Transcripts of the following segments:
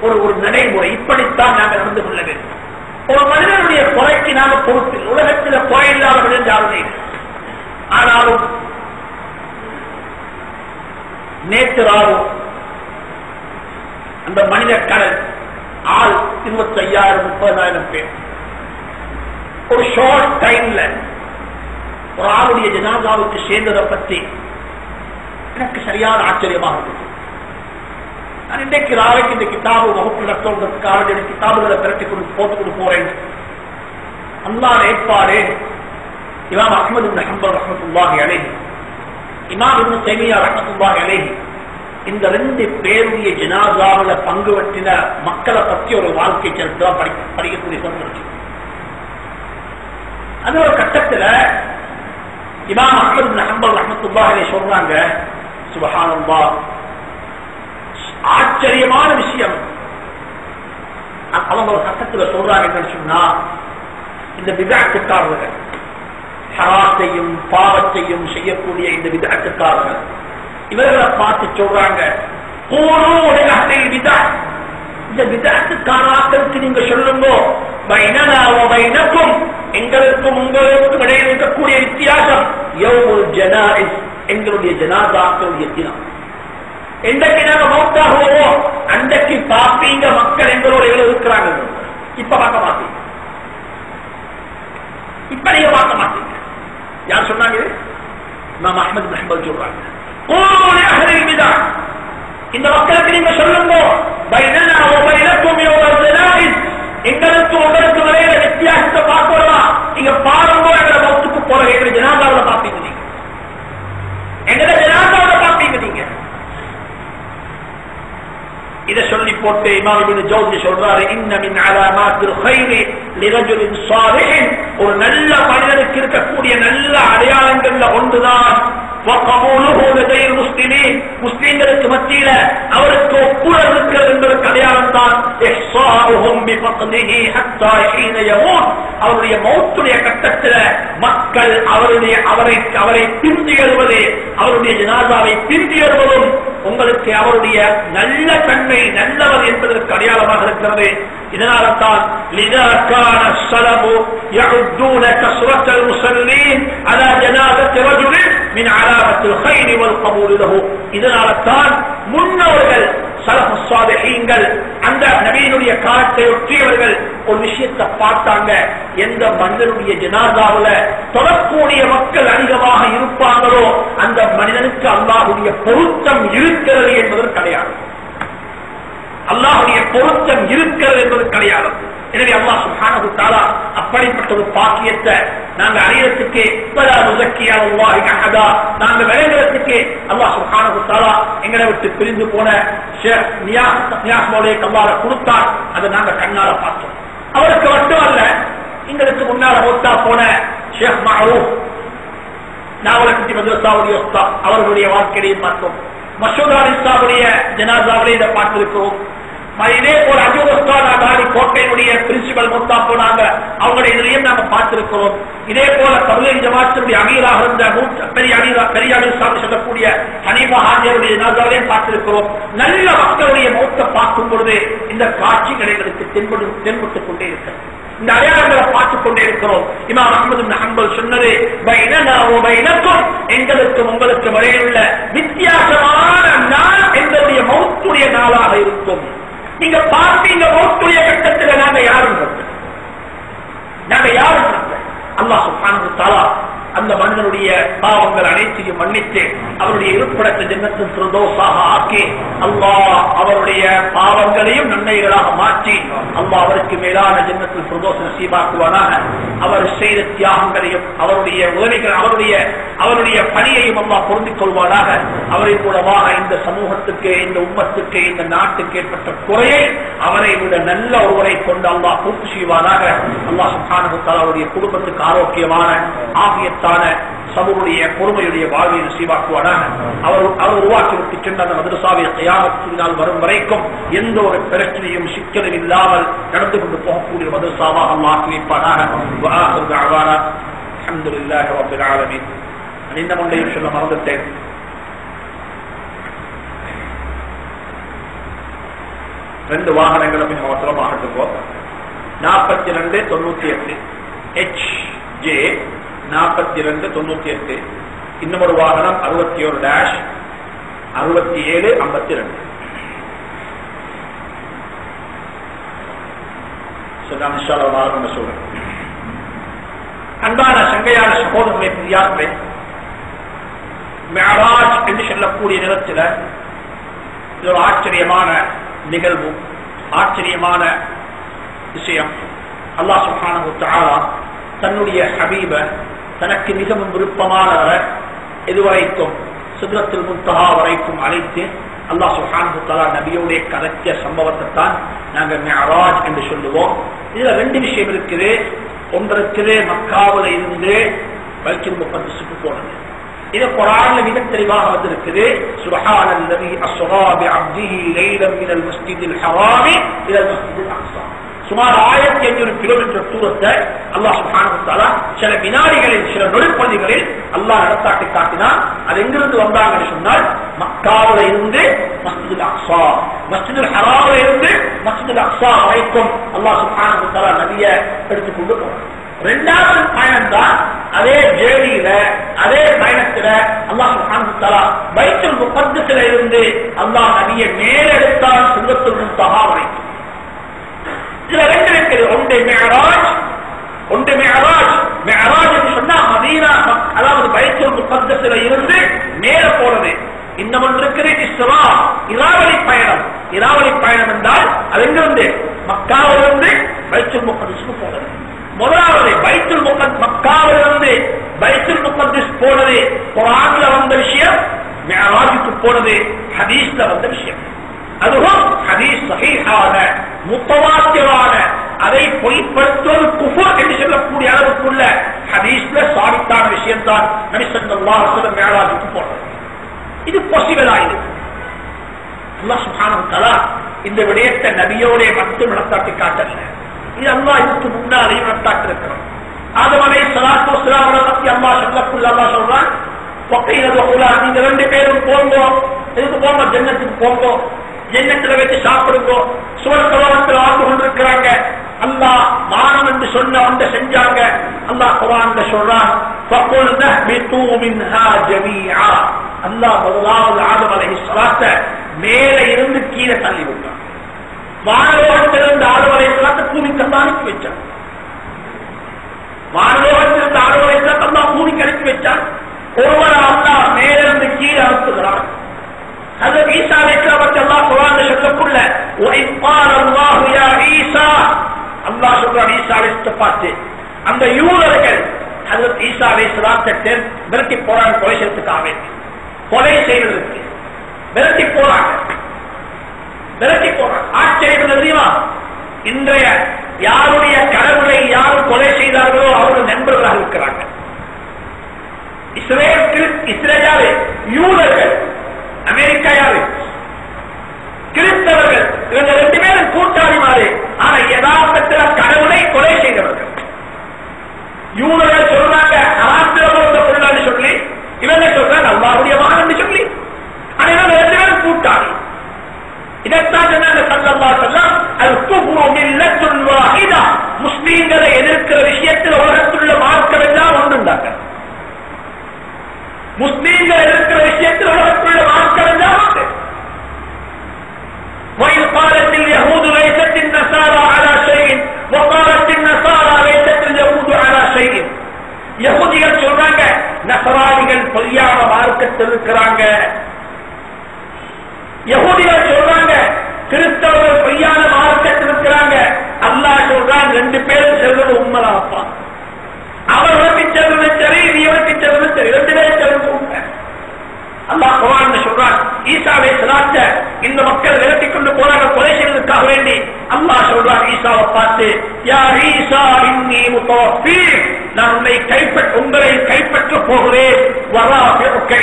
ஒரு நடைமுறை. இப்படித்தான் நாங்கள் நடந்து கொள்ள வேண்டும். ஒரு மனிதனுடைய குறைக்கு நாங்கள் பொறுப்பில் உலகத்தில் குறை இல்லாதவர்கள் யாருமே. ஆனாலும் நேற்று ராவு அந்த மனித கடல் ஆள் 25,000-30,000 பேர் ஒரு ஷார்ட் டைம்ல ஒரு ஆளுடைய ஜனாதாவுக்கு சேர்ந்ததை பற்றி எனக்கு சரியான ஆச்சரியமாக இருந்தது. நான் இன்றைக்கு ராவைக்கு இந்த கிதாபு வகுப்பு நடத்துவதற்காக கிதாபுகளை திரட்டி போட்டுக்கொண்டு போறேன். அல்லாஹ் ஏற்பாடு இமாம் அஹ்மது இப்னு ஹம்பல் ரஹ்மத்துல்லாஹி அலைஹி, இமாம் இப்னு தைமியா ரஹ்மத்துல்லாஹி அலைஹி இந்த 2 பேருடைய ஜனாசாவுல பங்கு பற்றின மக்களை பற்றி ஒரு வாழ்க்கை சரித்திரம் படிக்கக்கூடிய சந்தர்ப்பம். அது ஒரு கட்டத்தில் இமாம் அஹ்மது இப்னு ஹம்பல் ரஹ்மத்துல்லாஹி அலைஹி சொல்றாங்க, சுப்ஹானல்லாஹ், ஆச்சரியமான விஷயம். அவங்க ஒரு கட்டத்தில் சொல்றாங்க என்னன்னு சொன்னா, இந்த பிதஅத்துக்காரர்கள் ஹராத்தையும் பாவத்தையும் செய்யக்கூடிய இந்த பிதஅத்துக்காரர்கள் இவர்களை பார்த்து சொல்றாங்க, இந்த பிதஅத்துக்காரர்களுக்கு நீங்க சொல்லுங்க, எங்களுக்கும் உங்களுக்கும் இடையில் இருக்கக்கூடிய வித்தியாசம் யௌமுல் ஜனாயிஸ், எங்களுடைய ஜனாதாக்களுடைய தினம். என்றைக்கு நாங்க மௌத்தாகுவோமோ அன்றைக்கு பாப்பீங்க மக்கள் எங்களோட எவ்வளவு இருக்கிறாங்க. இப்ப பார்க்க மாட்டீங்க, இப்ப நீங்க பார்க்க மாட்டீங்க. யார் சொன்னாங்க? இமாம் அஹ்மது இப்னு ஹம்பல் சொல்றாங்க, இந்த மக்களுக்கு நீங்க சொல்லுங்க, எங்களுக்கு உங்களுக்கு வரையில வித்தியாசத்தை பார்க்கலாம். நீங்க பாருங்க, எங்களை மௌத்துக்கு போற எங்களை ஜனாதாவில் பார்ப்பீங்க, நீங்க எங்களை ஜனாதாவில் பார்ப்பீங்க. நீங்க இதை சொல்லி போட்டு இமாம் இப்னு ஜௌஸி சொல்றாரு, இன்ன மின் அலாமாத்தில் கைரி லிரஜுலின் ஸாலிஹின், ஒரு நல்ல மனிதனுக்கு இருக்கக்கூடிய நல்ல அடையாளங்கள்ல ஒன்றுதான் முஸ்லிம்களுக்கு மத்தியில அவருக்கு ஒப்புரவு இருக்கிறது என்பதற்கு அடையாளம் தான் அவருடைய மௌத்துடைய கட்டத்தில் மக்கள் அவரை பிந்தி எழுவது, அவருடைய ஜனாசாவை பிந்தி எழுவதும் உங்களுக்கு அவருடைய நல்ல தன்மை நல்லவர் என்பதற்கு அடையாளமாக இருக்கிறது. இதனால்தான் இதனால்தான் முன்னோர்கள் அந்த நபியினுடைய காலத்தை ஒற்றியவர்கள் ஒரு விஷயத்தை பார்த்தாங்க, எந்த மனிதனுடைய ஜனாசாவுல தொடரக்கூடிய மக்கள் அதிகமாக இருப்பாங்களோ அந்த மனிதனுக்கு அல்லாஹ்வுடைய பொருத்தம் இருக்கிறது என்பதற்கு அடையாளம். அல்லாஹ்வுடைய பொருத்தம் இருக்கிறது என்பது கிடையாது. எனவே அல்லாஹ் சுப்ஹானஹு வ தஆலா அப்படிப்பட்ட ஒரு பாக்கியத்தை நாங்கள் அறியறதுக்கு நாங்கள் விளைகிறதுக்கு அல்லாஹ் சுப்ஹானஹு வ தஆலா எங்களை விட்டு பிரிந்து போன ஷேக் நியாஸ் மௌலைக்கு அல்லாஹ் கொடுத்தார். அதை நாங்கள் கண்ணால பார்த்தோம். அவருக்கு மட்டும் அல்ல, எங்களுக்கு முன்னால மௌத்தா போன ஷேக் மஅரூஃப் நாவலக்குட்டி மதரசாவுடைய உஸ்தாத் அவர்களுடைய வாழ்க்கையையும் பார்த்தோம். மசூத் அலி சாவுடைய ஜனாசாவிலே இதை பார்த்திருக்கிறோம். இதே போல அஜூதாரி கோட்டையினுடைய பிரின்சிபல் மொத்தா போனாங்க, அவங்களுடைய இதையும் நாங்க பார்த்திருக்கிறோம். இதே போல தப்லீக் ஜமாத்தினுடைய அமீராக இருந்த பெரிய அமீர் சாமி சொல்லக்கூடிய ஹனீஃபா ஹாஜியருடைய ஜனாசாவையும் பார்த்திருக்கிறோம். நல்ல மக்களுடைய மௌத்தை பார்க்கும் பொழுது இந்த காட்சிகள் எங்களுக்கு தென்பட்டுக் கொண்டே இருக்கிறது. இந்த அடையாளங்களை பார்த்துக் கொண்டே இருக்கிறோம். இமாம் அஹ்மது இப்னு ஹம்பல் சொன்னது, எங்களுக்கும் உங்களுக்கு வரையில் உள்ள வித்தியாசமான நாள் எங்களுடைய மௌத்துடைய நாளாக இருக்கும். நீங்க பார்ப்பீங்க, மௌத்துடைய கட்டத்தில் நாங்க யாரும் அல்லாஹ் சுப்ஹானஹு வ தஆலா அந்த மனிதனுடைய பாவங்கள் அனைத்தையும் மன்னித்து அவருடைய இருப்பிடத்தை ஜன்னத்துல் ஃபிர்தௌஸாக ஆக்கி அல்லாஹ் அவருடைய பாவங்களையும் நன்மைகளாக மாற்றி அல்லாஹ் அவருக்கு மேலான ஜன்னத்துல் ஃபிர்தௌஸ் நசீபாக்குவானாக. அவர் செய்த தியாகங்களையும் அவருடைய உதவிகள் அவருடைய பணியையும் அல்லாஹ் பொருந்திக் கொள்வானாக. அவரின் மூலமாக இந்த சமூகத்துக்கு, இந்த உம்மத்துக்கு, இந்த நாட்டுக்கு ஏற்பட்ட குறையை அவரை விட நல்ல ஒருவரை கொண்டு அல்லாஹ் பூர்த்தி செய்வானாக. அல்லாஹ் சுப்ஹானஹு வ தஆலாவுடைய குடும்பத்துக்கு ஆரோக்கியமான ஆகியத்தான சமூகடைய பொறுமையுடைய வாழ்வை நசீபாக்குவானாக. அவர் உருவாக்கிவிட்டு சென்ற அந்த மதரசாவை கியாமத்தினால் வரும் வரைக்கும் எந்த ஒரு பிரச்சனையும் சிக்கலும் இல்லாமல் நடந்து கொண்டு போகக்கூடிய மதரசாவாக அல்லாஹ் ஆக்கி வைப்பானாக. அல்ஹம்துலில்லாஹி ரப்பில் ஆலமீன். இன்னும் ஒன்றையும் சொல்ல மறந்துட்டேன். 2 வாகனங்களும் அவசரமாகட்டுக்கோ 4298 HJ 4298. இன்னும் ஒரு வாகனம் 61-6752. சொல்றேன். அன்பான சங்கையான சகோதரர்களை பெரியார்களே, மிஅராஜ் என்று சொல்லக்கூடிய நேரத்தில் இது ஒரு ஆச்சரியமான நிகழ்வு, ஆச்சரியமான விஷயம். அல்லாஹ் சுப்ஹானஹு வ தஆலா தன்னுடைய ஹபீப, தனக்கு மிகவும் விருப்பமானவரை இதுவரைக்கும் சித்ரத்துல் முன்தஹா வரைக்கும் அழைத்து அல்லாஹ் சுப்ஹானஹு வ தஆலா நபியோடைய கதைச்ச சம்பவத்தை தான் நாங்கள் மிஅராஜ் என்று சொல்லுவோம். இதுல 2 விஷயம் இருக்குது. ஒன்று இருக்குது, மக்காவில் இருந்து பைத்துல் முகத்தஸுக்கு போனது. இது குர்ஆன்ல மிக தெளிவாக வந்திருக்குது. சுப்ஹானல்லஸீ அஸ்ரா பிஅப்திஹி லைலன் மினல் மஸ்ஜிதில் ஹராமி இலல் மஸ்ஜிதில் அக்ஸா. சுமார் 1500 கிலோமீட்டர் தூரத்தை அல்லாஹ் சுப்ஹானஹு வ தஆலா சில வினாடிகளில், சில நொடிப்பொழுதுகளில் அல்லாஹ் நடத்தாட்டி காட்டினான். அது எங்கிருந்து வந்தாங்கன்னு சொன்னால், மக்காவில் இருந்து மஸ்ஜிதுல் அக்ஸா, மஸ்ஜிதுல் ஹராம்ல இருந்து மஸ்ஜிதுல் அக்ஸா வரைக்கும் அல்லாஹ் சுப்ஹானஹு வ தஆலா நபியை எடுத்துக்கொண்டு போனார். 2வது பயணம் தான் அதே ஜேர்னியில, அதே பயணத்துல அல்லாஹ் சுப்ஹானஹு வ தஆலா பைத்துல் முகத்தஸில இருந்து அல்லாஹ் நபியை மேலெடுத்தான் சித்ரத்துல் முன்தஹா வரைக்கும். இதுல 2 இருக்குது. ஒன்று மிஅராஜ், ஒன்று மிஅராஜ். மிஅராஜ் என்று சொன்னா மதீனா, அதாவது பைத்துல் முகத்தஸில இருந்து மேல போறது. இன்னும் ஒன்று இருக்குது இஸ்ரா, இராவலி பயணம். இராவலி பயணம் என்றால் அது எங்கிருந்து, மக்காவிலிருந்து பைத்துல் முகத்தஸுக்கு போறது. முதலாவது பைத்துல் முகத்தஸ், மக்காவிலிருந்து பைத்துல் முகத்தஸ் போனது குர்ஆன்ல வந்த விஷயம், மிஅராஜுக்கு போனது ஹதீஸ்ல வந்த விஷயம். அதுவும் ஹதீஸ் சஹீஹான, முத்தவாத்திரான, அதை பொய்ப்படுத்துவது குஃபர் என்று சொல்லக்கூடிய அளவுக்குள்ள ஹதீஸ்ல சாபித்தான விஷயம் தான் நபி ஸல்லல்லாஹு அலைஹி வஸல்லம் மிஅராஜுக்கு போனது. இது பாசிபிள் ஆயிருக்கு. அல்லாஹ் சுப்ஹானஹு வ தஆலா இந்த விடயத்தை நபியோட மட்டும் நடத்தாட்டி காட்டல. இது அல்லாஹ் இதுக்கு முன்னாலேயும் நடத்தாட்டி இருக்கிறான். ஆதம் அலைஹிஸ்ஸலாத்து வஸ்ஸலாம் பத்தி அல்லாஹ் சொல்லக்குள்ள அல்லாஹ் சொல்றான், வகையில வகுலா, நீங்க 2 பேரும் போங்க, இதுக்கு போங்க, ஜன்னத்துக்கு போங்க, ஜன்னத்துல வச்சு சாப்பிடுங்க, சுவர்க்கலோகத்தில் ஆண்டு கொண்டிருக்கிறாங்க. அல்லாஹ் மானம் என்று சொன்ன ஒன்றை செஞ்சாங்க. அல்லாஹ் குர்ஆன்ல சொல்றான், ஃபகுல்னா பிது மின்ஹா ஜமீஆ. அல்லாஹ் முதலாவது ஆதம் அலைஹிஸ்ஸலாத்தை மேலே இருந்து கீழே தள்ளி விட்டான். வானலோகத்திலிருந்து ஆதம் அலைஹிஸ்ஸலாத்தை பூமிக்கு அனுப்பி வச்சான். வானலோகத்திலிருந்து ஆதம் அலைஹிஸ்ஸலாத்தை அல்லாஹ் பூமிக்கு அனுப்பி வச்சான். ஒருவர் அல்லாஹ் மேலிருந்து கீழே அனுப்புகிறான். ஹஜ்ரத் ஈசா அலைஹிஸ்ஸலாம் பத்தி அல்லாஹ் குர்ஆன்ல சொல்லக்குள்ள, வஇத் क़ால அல்லாஹு யா ஈசா, அல்லாஹ் சொல்றான் ஈசா அலைஹிஸ்ஸலாத்தை பார்த்து, அந்த யூதர்கள் ஹஜ்ரத் ஈசா அலைஹிஸ்ஸலாத்தை விரட்டி போறாங்க, கொலை செய்யறதுக்காக, கொலை செய்வதற்கு விரட்டி போறாங்க, விரட்டி போறாங்க. ஆச்சரியம் தெரியுமா? இன்றைய யாருடைய கடவுளை யாரும் கொலை செய்தார்களோ அவர்கள் நண்பர்களாக இருக்கிறாங்க. இஸ்ரேல் யாரு? யூதர்கள். அமெரிக்கா யாரு? கிறிஸ்தவர்கள். இவங்க 2 பேரும் கூட்டாளி மாறி, ஆனா யதார்த்தத்தில் கடவுளை கொலை செய்தவர்கள். யூதர்கள் சொல்றாங்க அராத்திர பிறந்த பொருளான்னு சொல்லி, இவங்க சொல்றாங்க அல்லாஹ்வுடைய மகன் சொல்லி. ஆனா இவங்க 2 பேரும் கூட்டாளி. இதைத்தான் சொன்னாங்க ஸல்லல்லாஹு அலைஹி வஸல்லம், அல் குஃப்ரு மில்லத்துன் வாஹிதா. முஸ்லிம்களை எதிர்க்கிற விஷயத்தில் உலகத்துள்ள மார்க்கம் எல்லாம் ஒன்றுண்டாங்க. முஸ்லிம்கள் எதிர்க்கிற விஷயத்தில் உலகத்துள்ள மார்க்கம் எல்லாம் உண்டு. وَإِذْ قَالَتِ الْيَهُودُ لَيْسَتِ النَّصَارَى عَلَى شَيْءٍ وَقَالَتِ النَّصَارَى لَيْسَتِ الْيَهُودُ عَلى شَيْءٍ. யஹூதிகள் சொல்றாங்க நஸரானிகள் பொய்யான மார்க்கத்தில் இருக்கிறாங்க. யஹூதிகள் சொல்றாங்க கிறிஸ்தவர்கள் பொய்யான மார்க்கத்தில் இருக்கிறாங்க. அல்லாஹ் சொல்றான் 2 பேரும் சொல்றது உண்மைதான்ப்பா. அவர்களுக்கு சொல்றது சரி, இவருக்கு சொல்றது சரி, 2 பேரும் சொல்றது உண்மை. அல்லாஹ் குர்ஆன்ல சொல்றான், ஈசா அலைஹிஸ்ஸலாத்தை இந்த மக்கள் விரட்டிக் கொண்டு போறாங்க கொலை செய்வதற்காக வேண்டி. அல்லாஹ் சொல்றான் ஈசாவை பார்த்து, யா ஈசா இன்னி முத்தவஃபீக் நான் உங்களை கைப்பற்ற போகிறேன்,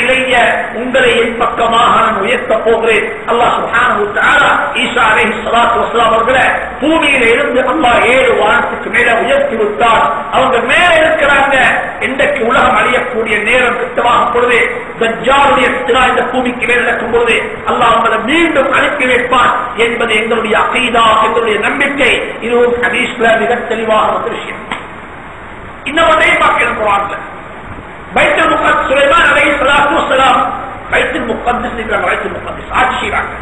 இளைய உங்களை என் பக்கமாக நான் உயர்த்த போகிறேன். அல்லாஹ் சுப்ஹானஹு வ தஆலா ஈசா அலைஹிஸ்ஸலாத்து வஸ்ஸலாம் அவர்களை பூமியில இருந்து அல்லாஹ் 7 வானத்துக்கு மேல உயர்த்தி விட்டார். அவங்க மேல இருக்கிறாங்க. இன்றைக்கு உலகம் அழியக்கூடிய நேரம் கிட்டமாகும் பொழுது, தஜ்ஜாலுடைய ஃபித்னா இந்த பூமிக்கு மேல் நடக்கும் பொழுது அல்லாஹ் அவங்களை மீண்டும் அனுப்பி வைப்பான் என்பது எங்களுடைய அகீதா, எங்களுடைய நம்பிக்கை. இதுவும் ஹதீஸ்ல மிக தெளிவாக ஒரு விஷயம். இன்னொன்றையும் பார்க்கிறோம் குர்ஆன்ல. பைத்துல் முகத்தஸ் சுலைமான் அலைஹிஸ்ஸலாத்து வஸ்ஸலாம் பைத்துல் முகத்தஸ் ஆட்சி செய்றாங்க.